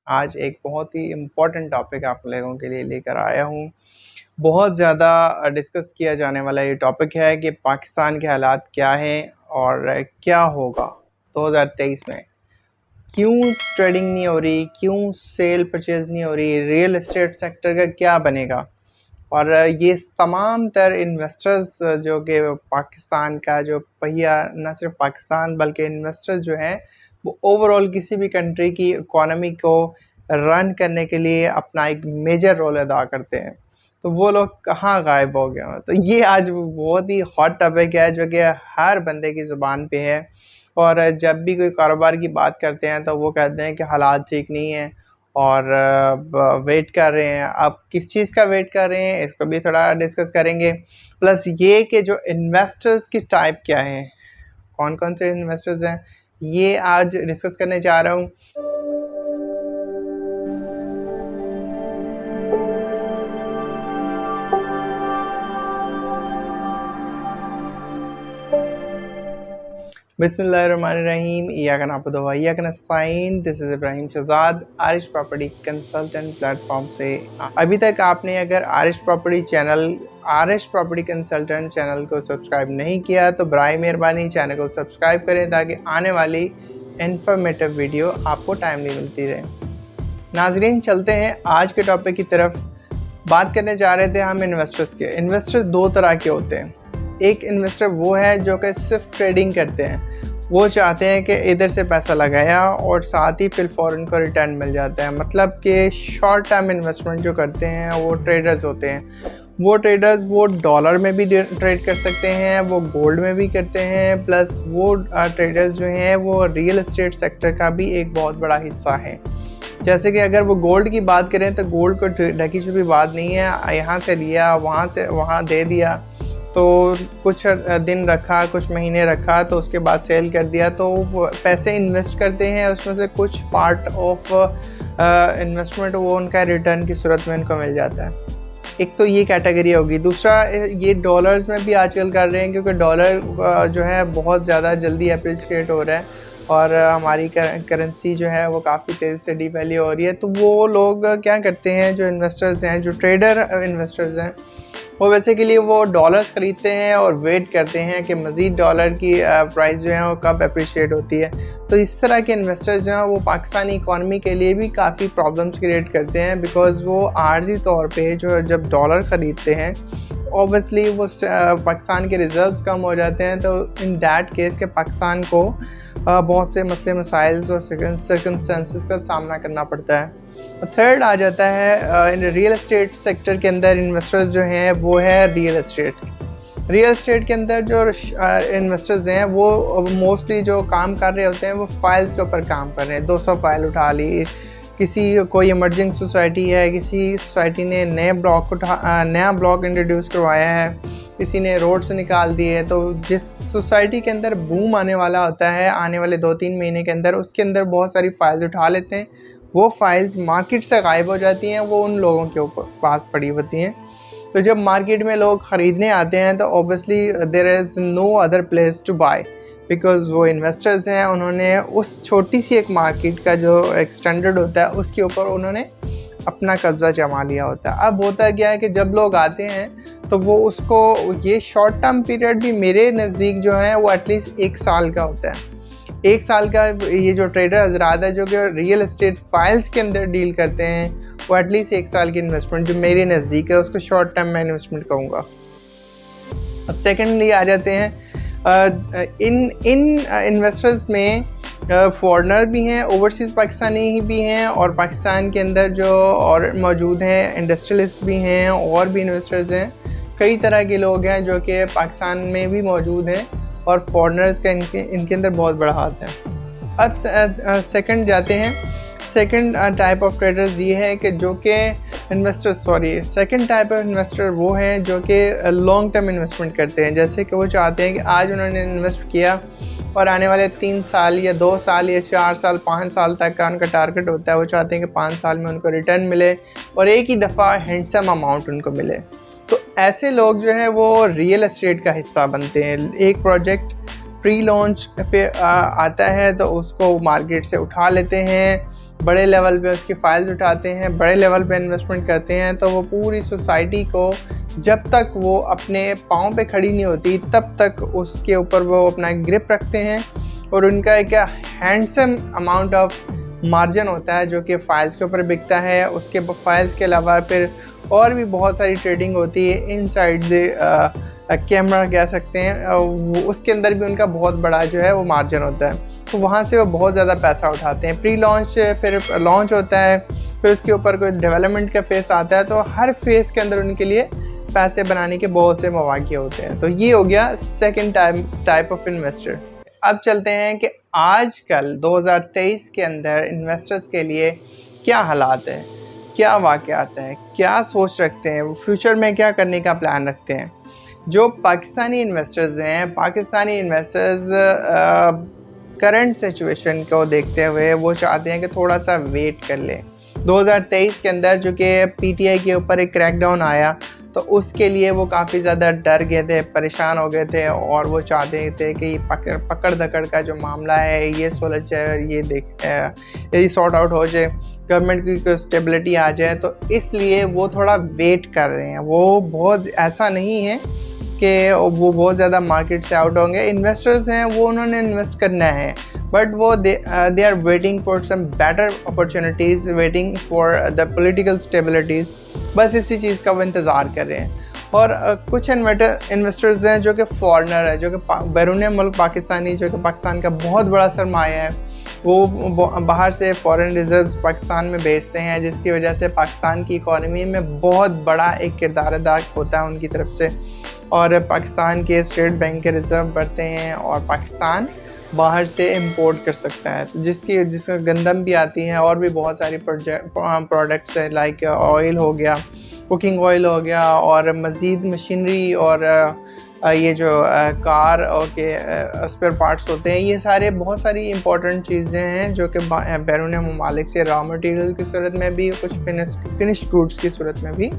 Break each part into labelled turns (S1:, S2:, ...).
S1: आज एक बहुत ही इम्पोर्टेंट टॉपिक आप लोगों के लिए लेकर आया हूँ। बहुत ज़्यादा डिस्कस किया जाने वाला ये टॉपिक है कि पाकिस्तान के हालात क्या हैं और क्या होगा 2023 में। क्यों ट्रेडिंग नहीं हो रही, क्यों सेल परचेज़ नहीं हो रही, रियल एस्टेट सेक्टर का क्या बनेगा। और ये तमाम तर इन्वेस्टर्स जो कि पाकिस्तान का जो पहिया, न सिर्फ पाकिस्तान बल्कि इन्वेस्टर्स जो हैं वो ओवरऑल किसी भी कंट्री की इकोनॉमी को रन करने के लिए अपना एक मेजर रोल अदा करते हैं, तो वो लोग कहाँ गायब हो गए हैं। तो ये आज बहुत ही हॉट टॉपिक है जो कि हर बंदे की ज़ुबान पे है। और जब भी कोई कारोबार की बात करते हैं तो वो कहते हैं कि हालात ठीक नहीं है और वेट कर रहे हैं। अब किस चीज़ का वेट कर रहे हैं इसको भी थोड़ा डिस्कस करेंगे। प्लस ये कि जो इन्वेस्टर्स की टाइप क्या है, कौन कौन से इन्वेस्टर्स हैं, ये आज डिस्कस करने जा रहा हूँ। बिस्मिल्लाहिर्रहमानिर्रहीम, इय्याका नअबुदु व इय्याका नस्तईन। This is Ibrahim Shehzad, Aarish property consultant platform से। अभी तक आपने अगर आरिश प्रॉपर्टी कंसल्टेंट चैनल को सब्सक्राइब नहीं किया तो बराए मेहरबानी चैनल को सब्सक्राइब करें ताकि आने वाली इन्फॉर्मेटिव वीडियो आपको टाइमली मिलती रहे। नाज़रीन, चलते हैं आज के टॉपिक की तरफ। बात करने जा रहे थे हम इन्वेस्टर्स के। इन्वेस्टर दो तरह के होते हैं। एक इन्वेस्टर वो है जो कि सिर्फ ट्रेडिंग करते हैं, वो चाहते हैं कि इधर से पैसा लगाया और साथ ही फिर फ़ौरन को रिटर्न मिल जाता है। मतलब कि शॉर्ट टर्म इन्वेस्टमेंट जो करते हैं वो ट्रेडर्स होते हैं। वो ट्रेडर्स वो डॉलर में भी ट्रेड कर सकते हैं, वो गोल्ड में भी करते हैं। प्लस वो ट्रेडर्स जो हैं वो रियल एस्टेट सेक्टर का भी एक बहुत बड़ा हिस्सा है। जैसे कि अगर वो गोल्ड की बात करें तो गोल्ड को ढकी छुपी बात नहीं है, यहाँ से लिया वहाँ से वहाँ दे दिया, तो कुछ दिन रखा, कुछ महीने रखा, तो उसके बाद सेल कर दिया। तो पैसे इन्वेस्ट करते हैं, उसमें से कुछ पार्ट ऑफ इन्वेस्टमेंट वो उनका रिटर्न की सूरत में उनको मिल जाता है। एक तो ये कैटेगरी होगी। दूसरा, ये डॉलर्स में भी आजकल कर रहे हैं क्योंकि डॉलर जो है बहुत ज़्यादा जल्दी अप्रिशिएट हो रहा है और हमारी करेंसी जो है वो काफ़ी तेज़ी से डिवैल्यू हो रही है। तो वो लोग क्या करते हैं, जो इन्वेस्टर्स हैं, जो ट्रेडर इन्वेस्टर्स हैं, वो बेसिकली वो डॉलर्स ख़रीदते हैं और वेट करते हैं कि मज़ीद डॉलर की प्राइस जो है वो कब अप्रिशिएट होती है। तो इस तरह के इन्वेस्टर्स जो हैं वो पाकिस्तानी इकॉनमी के लिए भी काफ़ी प्रॉब्लम्स क्रिएट करते हैं, बिकॉज़ वो आर्जी तौर पे जो जब डॉलर ख़रीदते हैं ऑब्वियसली वो पाकिस्तान के रिज़र्व्स कम हो जाते हैं। तो इन दैट केस के पाकिस्तान को बहुत से मसले मसाइल्स और सर्कमस्टेंसेस का सामना करना पड़ता है। थर्ड आ जाता है इन रियल एस्टेट सेक्टर के अंदर इन्वेस्टर्स जो हैं वो है रियल एस्टेट के अंदर जो इन्वेस्टर्स हैं वो मोस्टली जो काम कर रहे होते हैं वो फाइल्स के ऊपर काम कर रहे हैं। 200 फाइल उठा ली, कोई इमर्जिंग सोसाइटी है, किसी सोसाइटी ने नया ब्लॉक इंट्रोड्यूस करवाया है, किसी ने रोड से निकाल दिए। तो जिस सोसाइटी के अंदर बूम आने वाला होता है आने वाले 2-3 महीने के अंदर, उसके अंदर बहुत सारी फाइल्स उठा लेते हैं। वो फाइल्स मार्केट से गायब हो जाती हैं, वो उन लोगों के ऊपर पास पड़ी होती हैं। तो जब मार्केट में लोग ख़रीदने आते हैं तो obviously there is no other place to buy, because वो इन्वेस्टर्स हैं, उन्होंने उस छोटी सी एक मार्केट का जो एक स्टैंडर्ड होता है उसके ऊपर उन्होंने अपना कब्ज़ा जमा लिया होता है। अब होता क्या है कि जब लोग आते हैं तो वो उसको, ये शॉर्ट टर्म पीरियड भी मेरे नज़दीक जो है वो एटलीस्ट 1 साल का होता है। 1 साल का ये जो ट्रेडर हजरात है जो कि रियल एस्टेट फाइल्स के अंदर डील करते हैं वो एटलीस्ट 1 साल की इन्वेस्टमेंट जो मेरे नज़दीक है उसको शॉर्ट टर्म में इन्वेस्टमेंट कहूँगा। अब सेकेंडली आ जाते हैं इन इन्वेस्टर्स में फॉरेनर भी हैं, ओवरसीज़ पाकिस्तानी भी हैं, और पाकिस्तान के अंदर जो और मौजूद हैं इंडस्ट्रियलिस्ट भी हैं, और भी इन्वेस्टर्स हैं। कई तरह के लोग हैं जो कि पाकिस्तान में भी मौजूद हैं और फॉरेनर्स का इनके अंदर बहुत बड़ा हाथ है। अब सेकंड जाते हैं। सेकंड टाइप ऑफ ट्रेडर्स ये है कि जो कि सेकंड टाइप ऑफ इन्वेस्टर वो हैं जो कि लॉन्ग टर्म इन्वेस्टमेंट करते हैं। जैसे कि वो चाहते हैं कि आज उन्होंने इन्वेस्ट किया और आने वाले 3 साल या 2 साल या 4 साल 5 साल तक का उनका टारगेट होता है। वो चाहते हैं कि 5 साल में उनको रिटर्न मिले और एक ही दफ़ा हैंडसम अमाउंट उनको मिले। तो ऐसे लोग जो हैं वो रियल एस्टेट का हिस्सा बनते हैं। एक प्रोजेक्ट प्री लॉन्च पे आता है तो उसको मार्केट से उठा लेते हैं, बड़े लेवल पे उसकी फाइल्स उठाते हैं, बड़े लेवल पे इन्वेस्टमेंट करते हैं, तो वो पूरी सोसाइटी को जब तक वो अपने पाँव पे खड़ी नहीं होती तब तक उसके ऊपर वो अपना ग्रिप रखते हैं। और उनका एक हैंडसम अमाउंट ऑफ मार्जिन होता है जो कि फ़ाइल्स के ऊपर बिकता है। उसके फाइल्स के अलावा फिर और भी बहुत सारी ट्रेडिंग होती है इनसाइड द कैमरा कह सकते हैं, उसके अंदर भी उनका बहुत बड़ा जो है वो मार्जिन होता है। तो वहाँ से वो बहुत ज़्यादा पैसा उठाते हैं। प्री लॉन्च, फिर लॉन्च होता है, फिर उसके ऊपर कोई डेवलपमेंट का फेस आता है, तो हर फेस के अंदर उनके लिए पैसे बनाने के बहुत से मौके होते हैं। तो ये हो गया सेकंड टाइप ऑफ इन्वेस्टर। अब चलते हैं कि आजकल 2023 के अंदर इन्वेस्टर्स के लिए क्या हालात है, क्या वाक़यात हैं, क्या सोच रखते हैं, वो फ्यूचर में क्या करने का प्लान रखते हैं। जो पाकिस्तानी इन्वेस्टर्स हैं, पाकिस्तानी इन्वेस्टर्स करंट सिचुएशन को देखते हुए वो चाहते हैं कि थोड़ा सा वेट कर लें। 2023 के अंदर जो कि पीटीआई के ऊपर एक क्रैकडाउन आया, तो उसके लिए वो काफ़ी ज़्यादा डर गए थे, परेशान हो गए थे, और वो चाहते थे कि पकड़ धकड़ का जो मामला है ये सुलझ जाए और ये सॉर्ट आउट हो जाए, गवर्नमेंट की स्टेबिलिटी आ जाए। तो इसलिए वो थोड़ा वेट कर रहे हैं। वो बहुत ऐसा नहीं है कि वो बहुत ज़्यादा मार्केट से आउट होंगे। इन्वेस्टर्स हैं, वो उन्होंने इन्वेस्ट करना है, बट वो they are waiting for some better opportunities, waiting for the political stabilities. बस इसी चीज़ का वो इंतज़ार कर रहे हैं। और कुछ इन्वेस्टर्स हैं जो कि फॉरेनर है, जो कि बैरून मुल्क पाकिस्तानी, जो कि पाकिस्तान का बहुत बड़ा सरमाया है, वो बाहर से फॉरेन रिजर्व्स पाकिस्तान में भेजते हैं, जिसकी वजह से पाकिस्तान की इकॉनमी में बहुत बड़ा एक किरदार अदा होता है उनकी तरफ से। और पाकिस्तान के स्टेट बैंक के रिज़र्व बढ़ते हैं और पाकिस्तान बाहर से इंपोर्ट कर सकता है, तो जिसका गंदम भी आती है, और भी बहुत सारी प्रोडक्ट्स है, लाइक ऑयल हो गया, कुकिंग ऑयल हो गया, और मज़ीद मशीनरी, और ये जो कार और के स्पेयर पार्ट्स होते हैं, ये सारे बहुत सारी इंपॉर्टेंट चीज़ें हैं जो कि बैरून ममालिक से रॉ मटेरियल की सूरत में भी, कुछ फिनिश्ड गुड्स की सूरत में भी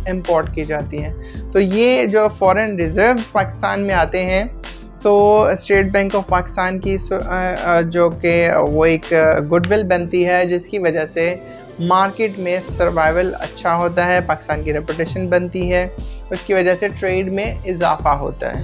S1: इंपोर्ट की जाती हैं। तो ये जो फॉरेन रिजर्व्स पाकिस्तान में आते हैं, तो स्टेट बैंक ऑफ पाकिस्तान की जो कि वो एक गुडविल बनती है, जिसकी वजह से मार्केट में सर्वाइवल अच्छा होता है, पाकिस्तान की रेपुटेशन बनती है, उसकी वजह से ट्रेड में इजाफा होता है।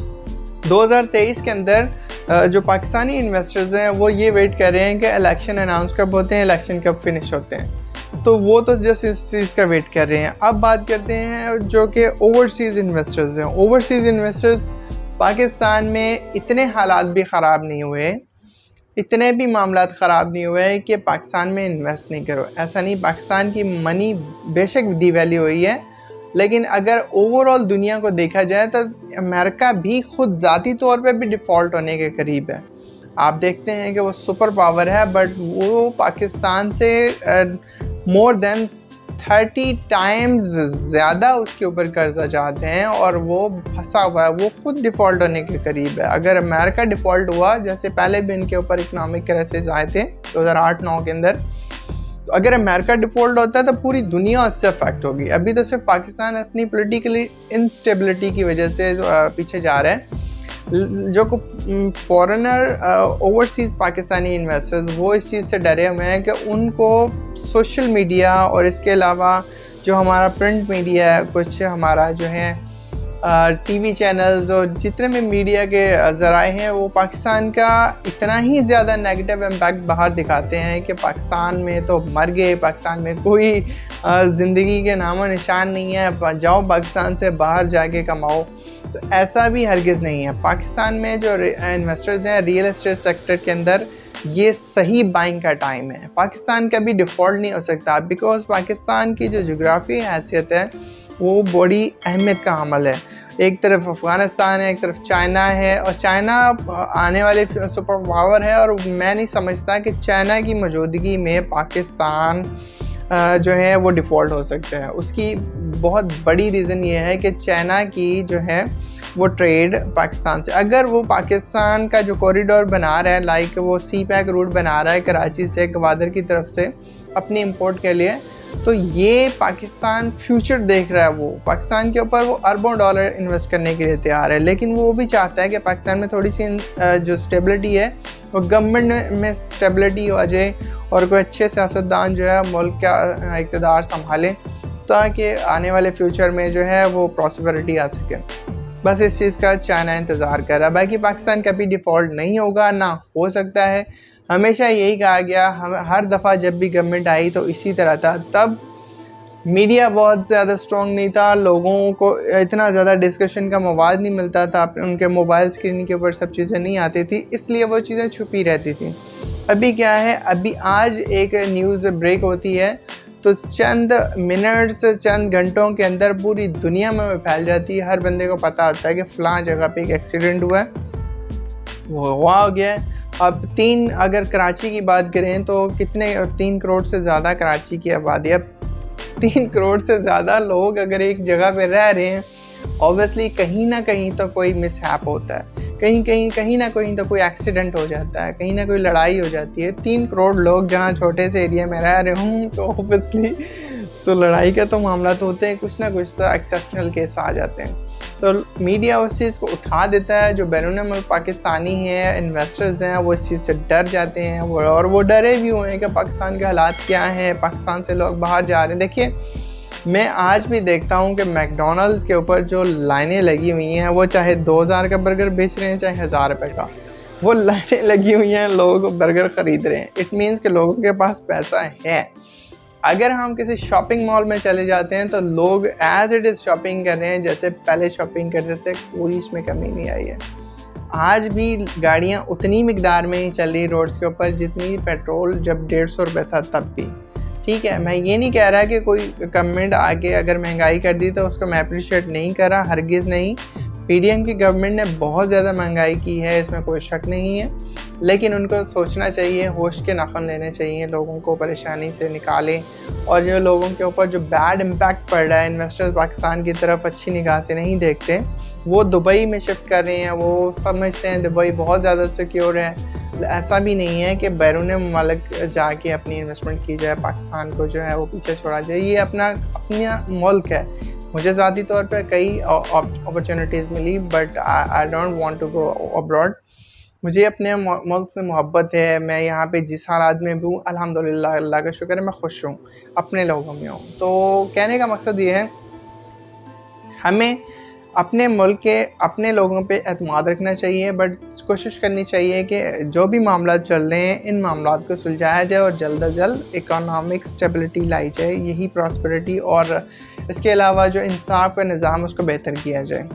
S1: 2023 के अंदर जो पाकिस्तानी इन्वेस्टर्स हैं वो ये वेट कर रहे हैं कि इलेक्शन अनाउंस कब होते हैं, इलेक्शन कब फिनिश होते हैं, तो वो तो जस्ट इस चीज़ का वेट कर रहे हैं। अब बात करते हैं जो कि ओवरसीज़ इन्वेस्टर्स हैं। ओवरसीज़ इन्वेस्टर्स पाकिस्तान में इतने हालात भी ख़राब नहीं हुए, इतने भी मामलात ख़राब नहीं हुए कि पाकिस्तान में इन्वेस्ट नहीं करो। ऐसा नहीं, पाकिस्तान की मनी बेशक डिवैल्यू हुई है, लेकिन अगर ओवरऑल दुनिया को देखा जाए तो अमेरिका भी खुद ज़ाती तौर पे भी डिफ़ॉल्ट होने के करीब है। आप देखते हैं कि वो सुपर पावर है, बट वो पाकिस्तान से मोर देन 30 टाइम्स ज़्यादा उसके ऊपर कर्जा चाहते हैं, और वो फंसा हुआ है, वो खुद डिफ़ॉल्ट होने के करीब है। अगर अमेरिका डिफ़ॉल्ट हुआ, जैसे पहले भी इनके ऊपर इकनॉमिक क्राइसिस आए थे 2008-9 के अंदर, तो अगर अमेरिका डिफ़ॉल्ट होता है तो पूरी दुनिया उससे अफेक्ट होगी। अभी तो सिर्फ पाकिस्तान अपनी पॉलिटिकली इंस्टेबिलिटी की वजह से पीछे जा रहा है। जो फॉरेनर ओवरसीज़ पाकिस्तानी इन्वेस्टर्स वो इस चीज़ से डरे हुए हैं कि उनको सोशल मीडिया और इसके अलावा जो हमारा प्रिंट मीडिया है, कुछ हमारा जो है टीवी चैनल्स और जितने भी मीडिया के ज़राए हैं, वो पाकिस्तान का इतना ही ज़्यादा नेगेटिव इम्पैक्ट बाहर दिखाते हैं कि पाकिस्तान में तो मर गए, पाकिस्तान में कोई ज़िंदगी के नामो निशान नहीं है, जाओ पाकिस्तान से बाहर जाके कमाओ। तो ऐसा भी हरगिज़ नहीं है। पाकिस्तान में जो इन्वेस्टर्स हैं रियल एस्टेट सेक्टर के अंदर, ये सही बाइंग का टाइम है। पाकिस्तान कभी डिफ़ॉल्ट नहीं हो सकता, बिकॉज़ पाकिस्तान की जो जोग्राफी हैसियत है वो बड़ी अहमियत का हामिल है। एक तरफ अफ़गानिस्तान है, एक तरफ चाइना है, और चाइना आने वाले सुपर पावर है, और मैं नहीं समझता कि चाइना की मौजूदगी में पाकिस्तान जो है वो डिफ़ॉल्ट हो सकता है। उसकी बहुत बड़ी रीज़न ये है कि चाइना की जो है वो ट्रेड पाकिस्तान से, अगर वो पाकिस्तान का जो कॉरिडोर बना रहा है, लाइक वो सी पैक रूट बना रहा है कराची से गवादर की तरफ से अपनी इंपोर्ट के लिए, तो ये पाकिस्तान फ्यूचर देख रहा है, वो पाकिस्तान के ऊपर वो अरबों डॉलर इन्वेस्ट करने के लिए तैयार है, लेकिन वो भी चाहता है कि पाकिस्तान में थोड़ी सी जो स्टेबिलिटी है वो गवर्नमेंट में स्टेबिलिटी हो जाए और कोई अच्छे सियासतदान जो है मुल्क का इक़्तिदार संभालें ताकि आने वाले फ्यूचर में जो है वो प्रॉस्पेरिटी आ सके। बस इस चीज़ का चाइना इंतज़ार कर रहा है। बाकी पाकिस्तान कभी डिफ़ॉल्ट नहीं होगा, ना हो सकता है। हमेशा यही कहा गया, हम हर दफ़ा जब भी गवर्नमेंट आई तो इसी तरह था। तब मीडिया बहुत ज़्यादा स्ट्रॉन्ग नहीं था, लोगों को इतना ज़्यादा डिस्कशन का मवाद नहीं मिलता था, उनके मोबाइल स्क्रीन के ऊपर सब चीज़ें नहीं आती थी, इसलिए वो चीज़ें छुपी रहती थी। अभी क्या है, अभी आज एक न्यूज़ ब्रेक होती है तो चंद मिनट्स, चंद घंटों के अंदर पूरी दुनिया में फैल जाती है। हर बंदे को पता होता है कि फ़लाँ जगह पे एक एक्सीडेंट हुआ है, वो हुआ हो गया है। अब अगर कराची की बात करें तो कितने 3 करोड़ से ज़्यादा कराची की आबादी। अब 3 करोड़ से ज़्यादा लोग अगर एक जगह पे रह रहे हैं, ऑब्वियसली कहीं ना कहीं तो कोई मिसहैप होता है, कहीं ना कहीं तो कोई एक्सीडेंट हो जाता है, कहीं ना कोई लड़ाई हो जाती है। 3 करोड़ लोग जहाँ छोटे से एरिया में रह रहे हों तो ऑब्वियसली तो लड़ाई का तो मामला तो होते हैं, कुछ ना कुछ तो एक्सेप्शनल केस आ जाते हैं। तो मीडिया उस चीज़ को उठा देता है। जो बैरून मुल्क पाकिस्तानी हैं, इन्वेस्टर्स हैं, वो इस चीज़ से डर जाते हैं और वो डरे भी हुए हैं कि पाकिस्तान के हालात क्या हैं, पाकिस्तान से लोग बाहर जा रहे हैं। देखिए, मैं आज भी देखता हूँ कि मैकडोनल्ड्स के ऊपर जो लाइनें लगी हुई हैं, वो चाहे 2000 का बर्गर बेच रहे हैं चाहे 1000 रुपये का, वो लाइनें लगी हुई हैं, लोग बर्गर ख़रीद रहे हैं। इट मीन्स कि लोगों के पास पैसा है। अगर हम किसी शॉपिंग मॉल में चले जाते हैं तो लोग एज इट इज़ शॉपिंग कर रहे हैं जैसे पहले शॉपिंग करते थे, कोई इसमें कमी नहीं आई है। आज भी गाड़ियाँ उतनी मिकदार में ही चल रही रोड्स के ऊपर जितनी पेट्रोल जब 150 रुपये था तब भी। ठीक है, मैं ये नहीं कह रहा कि कोई गवर्नमेंट आके अगर महंगाई कर दी तो उसको मैं अप्रिशिएट नहीं कर रहा, हरगिज़ नहीं। पीडीएम की गवर्नमेंट ने बहुत ज़्यादा महंगाई की है, इसमें कोई शक नहीं है, लेकिन उनको सोचना चाहिए, होश के नाखुन लेने चाहिए, लोगों को परेशानी से निकालें। और जो लोगों के ऊपर जो बैड इम्पैक्ट पड़ रहा है, इन्वेस्टर्स पाकिस्तान की तरफ अच्छी निगाह से नहीं देखते, वो दुबई में शिफ्ट कर रहे हैं, वो समझते हैं दुबई बहुत ज़्यादा सिक्योर है। ऐसा भी नहीं है कि बैरून मुल्क जाके अपनी इन्वेस्टमेंट की जाए, पाकिस्तान को जो है वो पीछे छोड़ा जाए। ये अपना मुल्क है। मुझे ज़ाती तौर पे कई अपॉर्चुनिटीज़ मिली, but I don't want to go abroad. मुझे अपने मुल्क से मोहब्बत है। मैं यहाँ पे जिस हालात में भी हूँ, अल्हम्दुलिल्लाह, अल्लाह का शुक्र है, मैं खुश हूँ, अपने लोगों में हूँ। तो कहने का मकसद ये है, हमें अपने मुल्क के अपने लोगों पे एतमाद रखना चाहिए, बट कोशिश करनी चाहिए कि जो भी मामला चल रहे हैं, इन मामलात को सुलझाया जाए और जल्द अज जल्द इकोनॉमिक स्टेबिलिटी लाई जाए। यही प्रॉस्पेरिटी और इसके अलावा जो इंसाफ का निज़ाम उसको बेहतर किया जाए।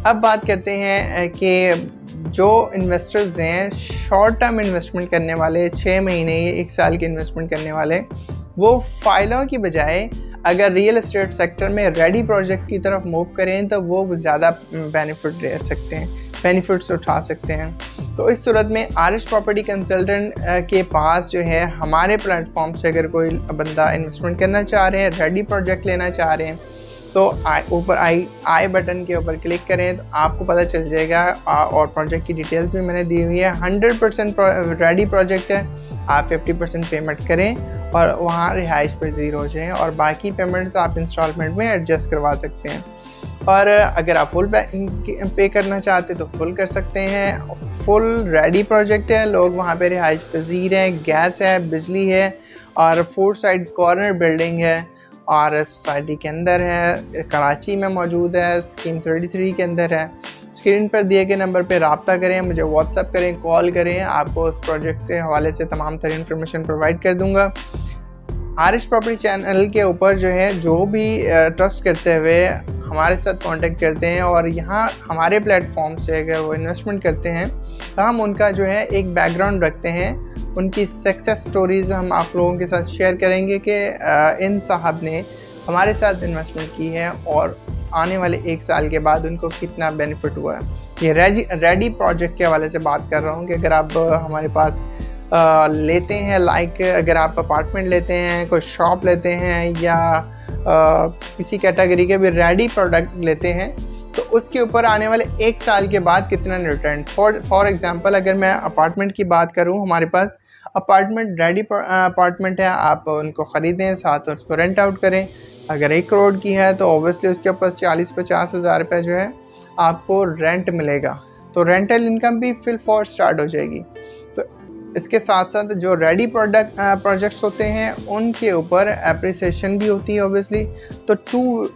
S1: अब बात करते हैं कि जो इन्वेस्टर्स हैं, शॉर्ट टर्म इन्वेस्टमेंट करने वाले, 6 महीने या 1 साल की इन्वेस्टमेंट करने वाले, वो फ़ाइलों की बजाय अगर रियल एस्टेट सेक्टर में रेडी प्रोजेक्ट की तरफ मूव करें तो वो ज़्यादा बेनिफिट ले सकते हैं, बेनिफिट्स उठा सकते हैं। तो इस सूरत में आरिश प्रॉपर्टी कंसल्टेंट के पास जो है, हमारे प्लेटफॉर्म से अगर कोई बंदा इन्वेस्टमेंट करना चाह रहे हैं, रेडी प्रोजेक्ट लेना चाह रहे हैं, तो ऊपर आई बटन के ऊपर क्लिक करें तो आपको पता चल जाएगा, और प्रोजेक्ट की डिटेल्स भी मैंने दी हुई है। 100% रेडी प्रोजेक्ट है। आप 50% पेमेंट करें और वहाँ रिहाइश पज़ीर हो जाएँ, और बाकी पेमेंट्स आप इंस्टॉलमेंट में एडजस्ट करवा सकते हैं। और अगर आप फुल पे करना चाहते तो फुल कर सकते हैं। फुल रेडी प्रोजेक्ट है, लोग वहाँ पे रिहाइश पज़ीर हैं, गैस है, बिजली है, और 4 साइड कॉर्नर बिल्डिंग है, और सोसाइटी के अंदर है, कराची में मौजूद है, स्कीम 33 के अंदर है। स्क्रीन पर दिए गए नंबर पे रब्ता करें, मुझे व्हाट्सएप करें, कॉल करें, आपको उस प्रोजेक्ट के हवाले से तमाम तरह इन्फॉर्मेशन प्रोवाइड कर दूंगा। आरिश प्रॉपर्टी चैनल के ऊपर जो है, जो भी ट्रस्ट करते हुए हमारे साथ कांटेक्ट करते हैं और यहाँ हमारे प्लेटफॉर्म से अगर वो इन्वेस्टमेंट करते हैं तो हम उनका जो है एक बैकग्राउंड रखते हैं, उनकी सक्सेस स्टोरीज़ हम आप लोगों के साथ शेयर करेंगे कि इन साहब ने हमारे साथ इन्वेस्टमेंट की है और आने वाले 1 साल के बाद उनको कितना बेनिफिट हुआ है। ये रेडी प्रोजेक्ट के हवाले से बात कर रहा हूँ कि अगर आप हमारे पास लेते हैं, लाइक अगर आप अपार्टमेंट लेते हैं, कोई शॉप लेते हैं, या किसी कैटेगरी के भी रेडी प्रोडक्ट लेते हैं, तो उसके ऊपर आने वाले 1 साल के बाद कितना रिटर्न। फॉर एग्ज़ाम्पल अगर मैं अपार्टमेंट की बात करूं, हमारे पास अपार्टमेंट रेडी अपार्टमेंट है, आप उनको ख़रीदें, साथ उसको रेंट आउट करें। अगर 1 करोड़ की है तो ऑब्वियसली उसके ऊपर 40-50 हज़ार रुपये जो है आपको रेंट मिलेगा, तो रेंटल इनकम भी फिल फॉर स्टार्ट हो जाएगी। तो इसके साथ साथ जो रेडी प्रोजेक्ट्स होते हैं उनके ऊपर एप्रिसिएशन भी होती है ऑब्वियसली, तो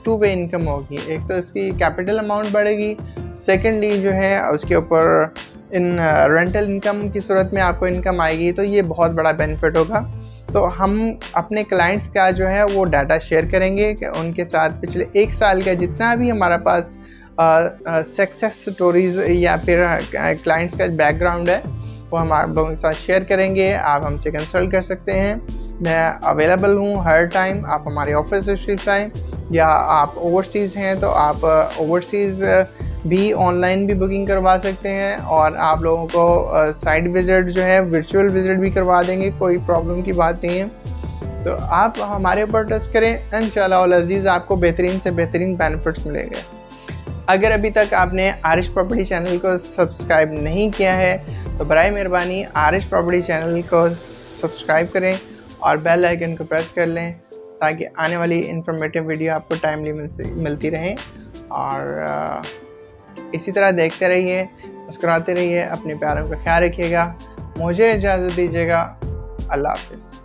S1: टू वे इनकम होगी। एक तो इसकी कैपिटल अमाउंट बढ़ेगी, सेकेंडली जो है उसके ऊपर इन रेंटल इनकम की सूरत में आपको इनकम आएगी, तो ये बहुत बड़ा बेनिफिट होगा। तो हम अपने क्लाइंट्स का जो है वो डाटा शेयर करेंगे कि उनके साथ पिछले 1 साल का जितना भी हमारा पास सक्सेस स्टोरीज़ या फिर क्लाइंट्स का बैकग्राउंड है वो हम आप लोगों के साथ शेयर करेंगे। आप हमसे कंसल्ट कर सकते हैं, मैं अवेलेबल हूँ हर टाइम। आप हमारे ऑफिस से शिफ्ट आएँ, या आप ओवरसीज़ हैं तो आप ओवरसीज़ भी ऑनलाइन भी बुकिंग करवा सकते हैं, और आप लोगों को साइट विज़िट जो है वर्चुअल विज़िट भी करवा देंगे, कोई प्रॉब्लम की बात नहीं है। तो आप हमारे ऊपर ट्रस्ट करें, इंशाअल्लाह अल अज़ीज़ आपको बेहतरीन से बेहतरीन बेनिफिट्स मिलेंगे। अगर अभी तक आपने आरिश प्रॉपर्टी चैनल को सब्सक्राइब नहीं किया है तो बराए मेहरबानी आरिश प्रॉपर्टी चैनल को सब्सक्राइब करें और बेल आइकन को प्रेस कर लें, ताकि आने वाली इन्फॉर्मेटिव वीडियो आपको टाइमली मिलती रहें। और इसी तरह देखते रहिए, मुस्कुराते रहिए, अपने प्यारों का ख्याल रखिएगा। मुझे इजाज़त दीजिएगा, अल्लाह हाफ़िज़।